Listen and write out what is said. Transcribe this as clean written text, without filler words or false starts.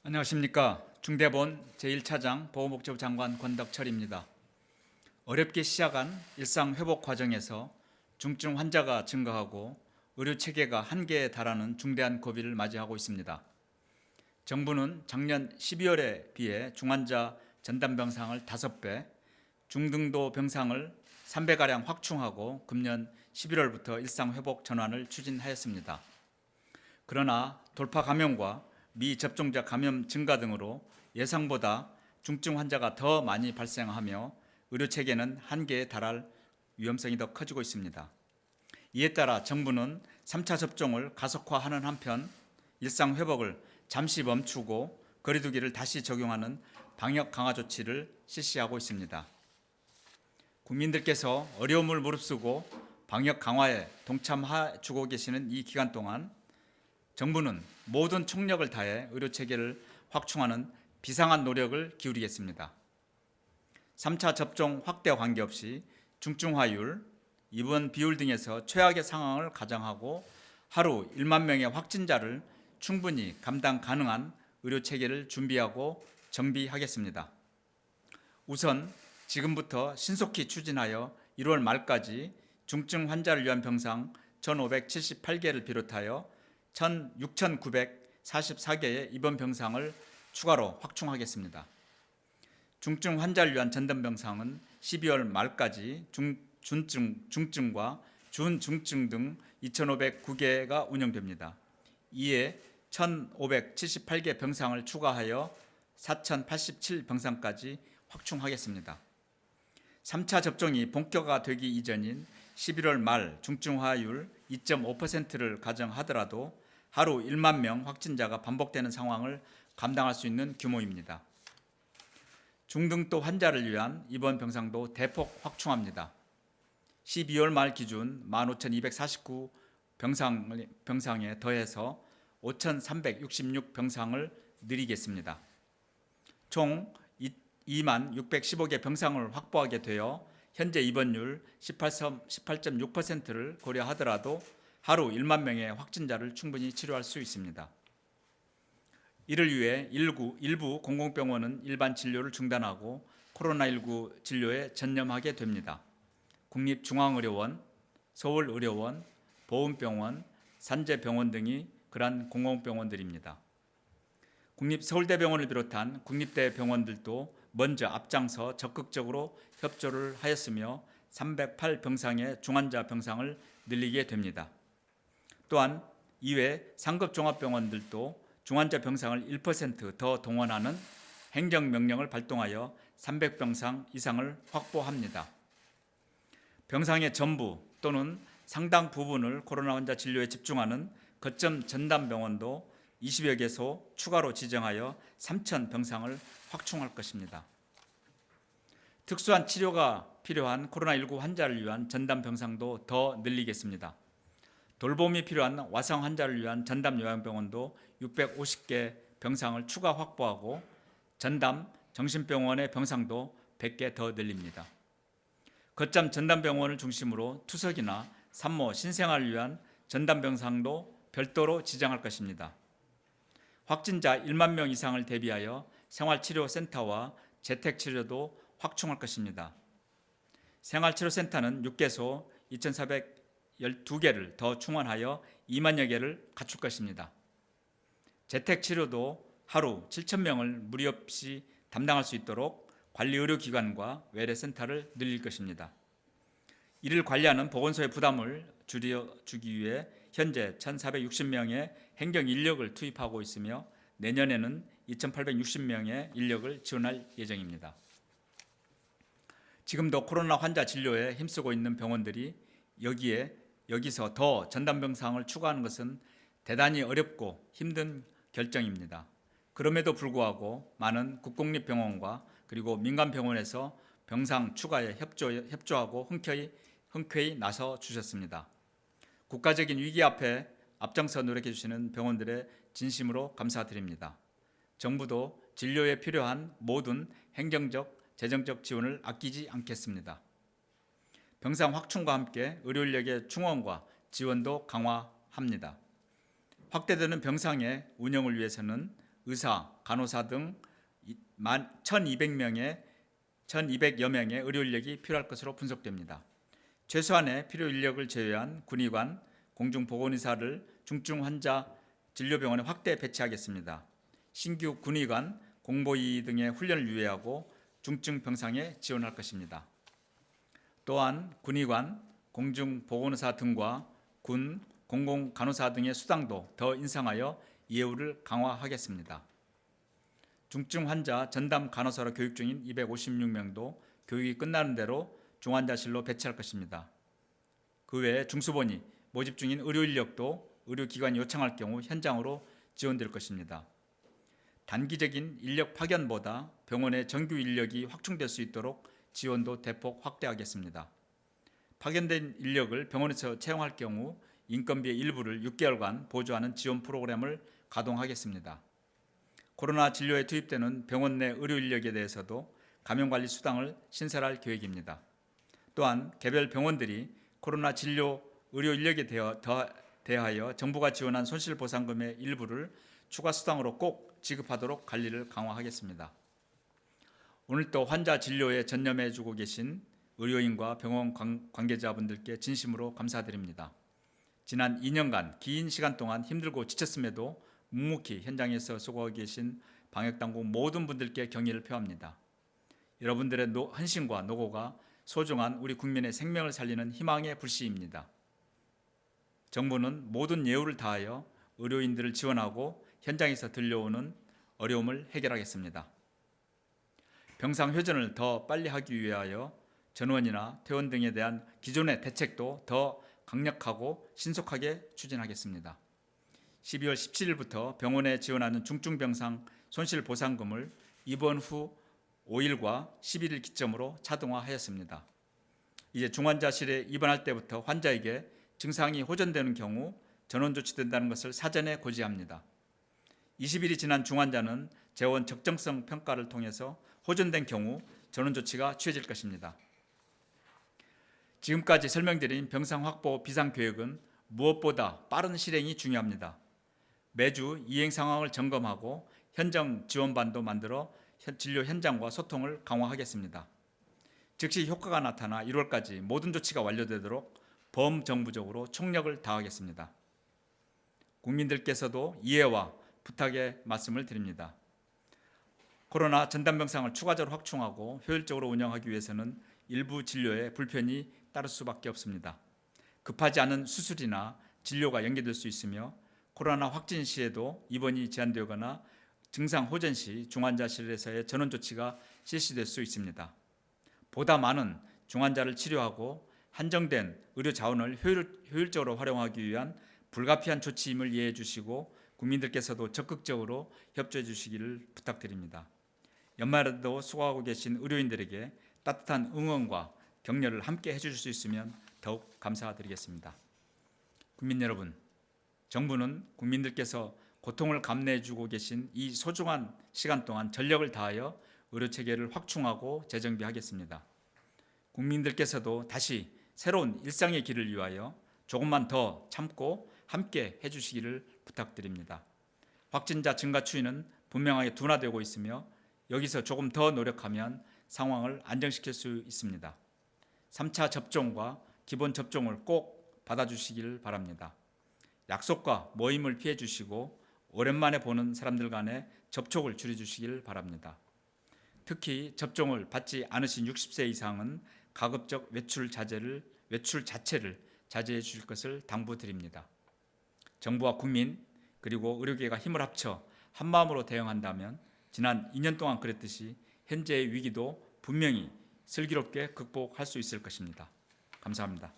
안녕하십니까. 중대본 제1차장 보건복지부 장관 권덕철입니다. 어렵게 시작한 일상회복 과정에서 중증 환자가 증가하고 의료체계가 한계에 달하는 중대한 고비를 맞이하고 있습니다. 정부는 작년 12월에 비해 중환자 전담병상을 5배, 중등도 병상을 3배가량 확충하고 금년 11월부터 일상회복 전환을 추진하였습니다. 그러나 돌파 감염과 미접종자 감염 증가 등으로 예상보다 중증 환자가 더 많이 발생하며 의료체계는 한계에 달할 위험성이 더 커지고 있습니다. 이에 따라 정부는 3차 접종을 가속화하는 한편 일상 회복을 잠시 멈추고 거리두기를 다시 적용하는 방역 강화 조치를 실시하고 있습니다. 국민들께서 어려움을 무릅쓰고 방역 강화에 동참해 주고 계시는 이 기간 동안 정부는 모든 총력을 다해 의료체계를 확충하는 비상한 노력을 기울이겠습니다. 3차 접종 확대와 관계없이 중증화율, 입원 비율 등에서 최악의 상황을 가정하고 하루 1만 명의 확진자를 충분히 감당 가능한 의료체계를 준비하고 정비하겠습니다. 우선 지금부터 신속히 추진하여 1월 말까지 중증 환자를 위한 병상 1,578개를 비롯하여 6,944개의 입원 병상을 추가로 확충하겠습니다. 중증 환자를 위한 전담병상은 12월 말까지 중증과 준중증 등 2,509개가 운영됩니다. 이에 1,578개 병상을 추가하여 4,087병상까지 확충하겠습니다. 3차 접종이 본격화되기 이전인 11월 말 중증화율 2.5%를 가정하더라도 하루 1만 명 확진자가 반복되는 상황을 감당할 수 있는 규모입니다. 중등도 환자를 위한 입원 병상도 대폭 확충합니다. 12월 말 기준 15,249 병상에 더해서 5,366병상을 늘리겠습니다. 총 2615개 병상을 확보하게 되어 현재 입원율 18.6%를 고려하더라도 하루 1만 명의 확진자를 충분히 치료할 수 있습니다. 이를 위해 일부 공공병원은 일반 진료를 중단하고 코로나19 진료에 전념하게 됩니다. 국립중앙의료원, 서울의료원, 보훈병원, 산재병원 등이 그러한 공공병원들입니다. 국립서울대병원을 비롯한 국립대병원들도 먼저 앞장서 적극적으로 협조를 하였으며 308병상의 중환자 병상을 늘리게 됩니다. 또한 이외 상급 종합병원들도 중환자 병상을 1%더 동원하는 행정명령을 발동하여 300병상 이상을 확보합니다. 병상의 전부 또는 상당 부분을 코로나 환자 진료에 집중하는 거점 전담병원도 20여 개소 추가로 지정하여 3,000병상을 확충할 것입니다. 특수한 치료가 필요한 코로나19 환자를 위한 전담병상도 더 늘리겠습니다. 돌봄이 필요한 와상 환자를 위한 전담 요양병원도 650개 병상을 추가 확보하고 전담 정신병원의 병상도 100개 더 늘립니다. 거점 전담병원을 중심으로 투석이나 산모, 신생아를 위한 전담병상도 별도로 지정할 것입니다. 확진자 1만 명 이상을 대비하여 생활치료센터와 재택치료도 확충할 것입니다. 생활치료센터는 6개소 2,412개를 더 충원하여 2만여 개를 갖출 것입니다. 재택치료도 하루 7,000명을 무리 없이 담당할 수 있도록 관리의료기관과 외래센터를 늘릴 것입니다. 이를 관리하는 보건소의 부담을 줄여주기 위해 현재 1,460명의 행정 인력을 투입하고 있으며 내년에는 2,860명의 인력을 지원할 예정입니다. 지금도 코로나 환자 진료에 힘쓰고 있는 병원들이 여기서 더 전담병상을 추가하는 것은 대단히 어렵고 힘든 결정입니다. 그럼에도 불구하고 많은 국공립병원과 그리고 민간병원에서 병상 추가에 협조하고 흔쾌히 나서 주셨습니다. 국가적인 위기 앞에 앞장서 노력해 주시는 병원들의 진심으로 감사드립니다. 정부도 진료에 필요한 모든 행정적, 재정적 지원을 아끼지 않겠습니다. 병상 확충과 함께 의료인력의 충원과 지원도 강화합니다. 확대되는 병상의 운영을 위해서는 의사, 간호사 등 1,200여 명의 의료 인력이 필요할 것으로 분석됩니다. 최소한의 필요 인력을 제외한 군의관, 공중보건의사를 중증 환자 진료병원에 확대 배치하겠습니다. 신규 군의관, 공보의 등의 훈련을 유예하고 중증 병상에 지원할 것입니다. 또한 군의관, 공중보건의사 등과 군, 공공간호사 등의 수당도 더 인상하여 예우를 강화하겠습니다. 중증 환자 전담 간호사로 교육 중인 256명도 교육이 끝나는 대로 중환자실로 배치할 것입니다. 그 외에 중수본이 모집 중인 의료 인력도 의료기관이 요청할 경우 현장으로 지원될 것입니다. 단기적인 인력 파견보다 병원의 정규 인력이 확충될 수 있도록 지원도 대폭 확대하겠습니다. 파견된 인력을 병원에서 채용할 경우 인건비의 일부를 6개월간 보조하는 지원 프로그램을 가동하겠습니다. 코로나 진료에 투입되는 병원 내 의료 인력에 대해서도 감염관리 수당을 신설할 계획입니다. 또한 개별 병원들이 코로나 진료 의료 인력에 대하여 정부가 지원한 손실보상금의 일부를 추가 수당으로 꼭 지급하도록 관리를 강화하겠습니다. 오늘도 환자 진료에 전념해주고 계신 의료인과 병원 관계자분들께 진심으로 감사드립니다. 지난 2년간 긴 시간 동안 힘들고 지쳤음에도 묵묵히 현장에서 수고하고 계신 방역당국 모든 분들께 경의를 표합니다. 여러분들의 헌신과 노고가 소중한 우리 국민의 생명을 살리는 희망의 불씨입니다. 정부는 모든 예우를 다하여 의료인들을 지원하고 현장에서 들려오는 어려움을 해결하겠습니다. 병상 회전을 더 빨리 하기 위하여 전원이나 퇴원 등에 대한 기존의 대책도 더 강력하고 신속하게 추진하겠습니다. 12월 17일부터 병원에 지원하는 중증병상 손실보상금을 입원 후 5일과 11일 기점으로 자동화하였습니다. 이제 중환자실에 입원할 때부터 환자에게 증상이 호전되는 경우 전원 조치된다는 것을 사전에 고지합니다. 20일이 지난 중환자는 재원 적정성 평가를 통해서 호전된 경우 전원 조치가 취해질 것입니다. 지금까지 설명드린 병상 확보 비상계획은 무엇보다 빠른 실행이 중요합니다. 매주 이행 상황을 점검하고 현장 지원반도 만들어 진료 현장과 소통을 강화하겠습니다. 즉시 효과가 나타나 1월까지 모든 조치가 완료되도록 범정부적으로 총력을 다하겠습니다. 국민들께서도 이해와 부탁의 말씀을 드립니다. 코로나 전담병상을 추가적으로 확충하고 효율적으로 운영하기 위해서는 일부 진료에 불편이 따를 수밖에 없습니다. 급하지 않은 수술이나 진료가 연기될 수 있으며 코로나 확진 시에도 입원이 제한되거나 증상 호전 시 중환자실에서의 전원 조치가 실시될 수 있습니다. 보다 많은 중환자를 치료하고 한정된 의료 자원을 효율적으로 활용하기 위한 불가피한 조치임을 이해해 주시고 국민들께서도 적극적으로 협조해 주시기를 부탁드립니다. 연말에도 수고하고 계신 의료인들에게 따뜻한 응원과 격려를 함께 해주실 수 있으면 더욱 감사드리겠습니다. 국민 여러분, 정부는 국민들께서 고통을 감내해주고 계신 이 소중한 시간 동안 전력을 다하여 의료체계를 확충하고 재정비하겠습니다. 국민들께서도 다시 새로운 일상의 길을 위하여 조금만 더 참고 함께 해주시기를 부탁드립니다. 확진자 증가 추이는 분명하게 둔화되고 있으며 여기서 조금 더 노력하면 상황을 안정시킬 수 있습니다. 3차 접종과 기본 접종을 꼭 받아주시기를 바랍니다. 약속과 모임을 피해 주시고 오랜만에 보는 사람들 간의 접촉을 줄여주시길 바랍니다. 특히 접종을 받지 않으신 60세 이상은 가급적 외출 자체를 자제해 주실 것을 당부드립니다. 정부와 국민 그리고 의료계가 힘을 합쳐 한마음으로 대응한다면 지난 2년 동안 그랬듯이 현재의 위기도 분명히 슬기롭게 극복할 수 있을 것입니다. 감사합니다.